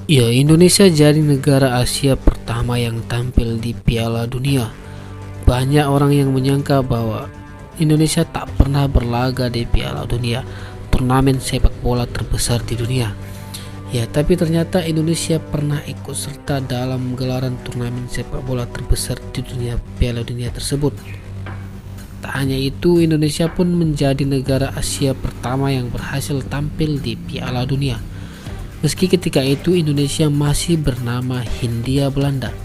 Ya, Indonesia jadi negara Asia pertama yang tampil di Piala Dunia. Banyak orang yang menyangka bahwa Indonesia tak pernah berlaga di Piala Dunia, turnamen sepak bola terbesar di dunia. Ya, tapi ternyata Indonesia pernah ikut serta dalam gelaran turnamen sepak bola terbesar di dunia, Piala Dunia tersebut. Tak hanya itu, Indonesia pun menjadi negara Asia pertama yang berhasil tampil di Piala Dunia. Meski ketika itu Indonesia masih bernama Hindia Belanda,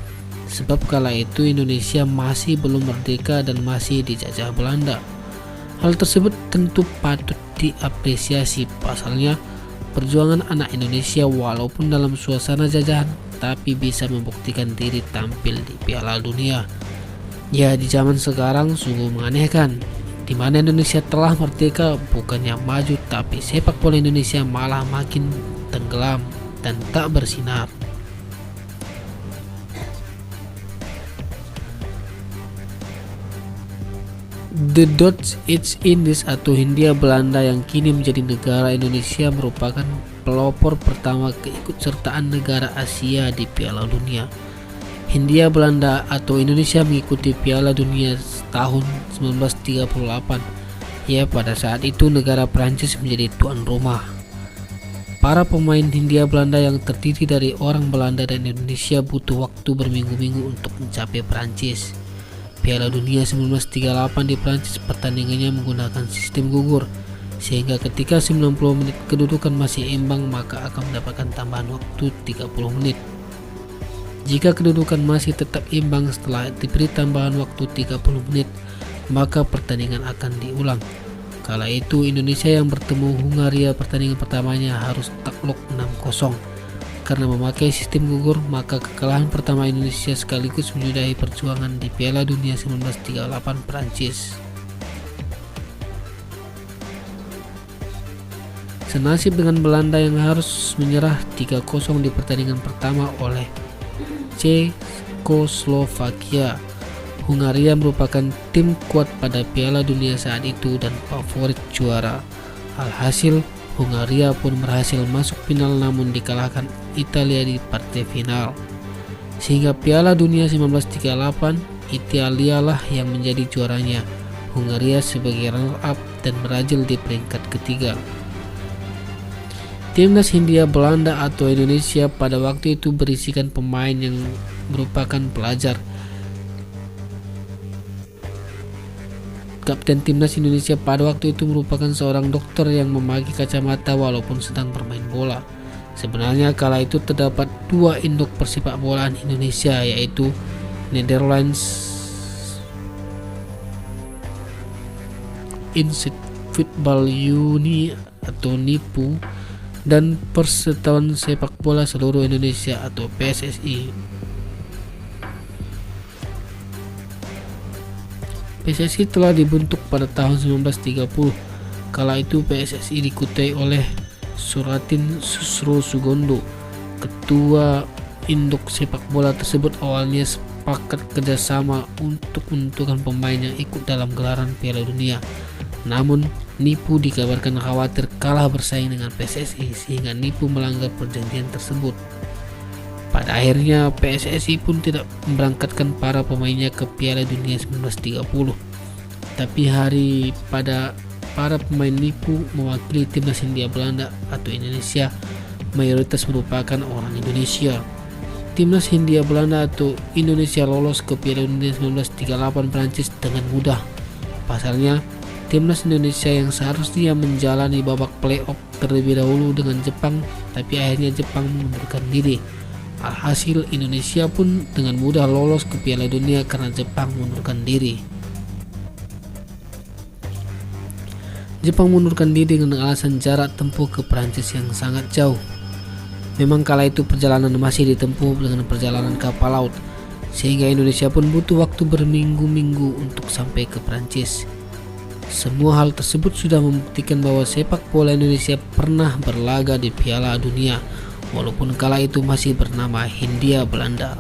sebab kala itu Indonesia masih belum merdeka dan masih dijajah Belanda. Hal tersebut tentu patut diapresiasi, pasalnya perjuangan anak Indonesia walaupun dalam suasana jajahan tapi bisa membuktikan diri tampil di Piala Dunia. Ya, di zaman sekarang sungguh menganehkan, di mana Indonesia telah merdeka bukannya maju, tapi sepak bola Indonesia malah makin tenggelam dan tak bersinar. The Dutch East Indies atau Hindia Belanda yang kini menjadi negara Indonesia merupakan pelopor pertama keikutsertaan negara Asia di Piala Dunia. Hindia Belanda atau Indonesia mengikuti Piala Dunia tahun 1938. Ya, pada saat itu negara Prancis menjadi tuan rumah. Para pemain Hindia Belanda yang terdiri dari orang Belanda dan Indonesia butuh waktu berminggu-minggu untuk mencapai Prancis. Piala Dunia 1938 di Prancis pertandingannya menggunakan sistem gugur, sehingga ketika 90 menit kedudukan masih imbang maka akan mendapatkan tambahan waktu 30 menit. Jika kedudukan masih tetap imbang setelah diberi tambahan waktu 30 menit, maka pertandingan akan diulang. Kala itu Indonesia yang bertemu Hungaria pertandingan pertamanya harus takluk 6-0. Karena memakai sistem gugur, maka kekalahan pertama Indonesia sekaligus menyudahi perjuangan di Piala Dunia 1938 Prancis. Senasib dengan Belanda yang harus menyerah 3-0 di pertandingan pertama oleh Cekoslovakia. Hungaria merupakan tim kuat pada Piala Dunia saat itu dan favorit juara. Alhasil, Hungaria pun berhasil masuk final namun dikalahkan Italia di partai final. Sehingga Piala Dunia 1938, Italia lah yang menjadi juaranya, Hungaria sebagai runner-up dan berhasil di peringkat ketiga. Timnas Hindia Belanda atau Indonesia pada waktu itu berisikan pemain yang merupakan pelajar. Kapten Timnas Indonesia pada waktu itu merupakan seorang dokter yang memakai kacamata walaupun sedang bermain bola. Sebenarnya kala itu terdapat dua induk persepak bolaan Indonesia, yaitu Netherlands Institute Football Unie atau NIPU dan Persatuan Sepak Bola Seluruh Indonesia atau PSSI. PSSI telah dibentuk pada tahun 1930. Kala itu PSSI dikutai oleh Suratin Susro Sugondo. Ketua induk sepak bola tersebut awalnya sepakat kerjasama untuk menentukan pemain yang ikut dalam gelaran Piala Dunia. Namun NIPU dikabarkan khawatir kalah bersaing dengan PSSI sehingga NIPU melanggar perjanjian tersebut. Pada akhirnya PSSI pun tidak memberangkatkan para pemainnya ke Piala Dunia 1930. Tapi para pemain NIPU mewakili timnas Hindia Belanda atau Indonesia mayoritas merupakan orang Indonesia. Timnas Hindia Belanda atau Indonesia lolos ke Piala Dunia 1938 Prancis dengan mudah. Pasalnya, timnas Indonesia yang seharusnya menjalani babak playoff terlebih dahulu dengan Jepang, tapi akhirnya Jepang mengundurkan diri. Alhasil Indonesia pun dengan mudah lolos ke Piala Dunia karena Jepang mengundurkan diri. Jepang mengundurkan diri dengan alasan jarak tempuh ke Prancis yang sangat jauh. Memang kala itu perjalanan masih ditempuh dengan perjalanan kapal laut, sehingga Indonesia pun butuh waktu berminggu-minggu untuk sampai ke Prancis. Semua hal tersebut sudah membuktikan bahwa sepak bola Indonesia pernah berlaga di Piala Dunia, walaupun kala itu masih bernama Hindia Belanda.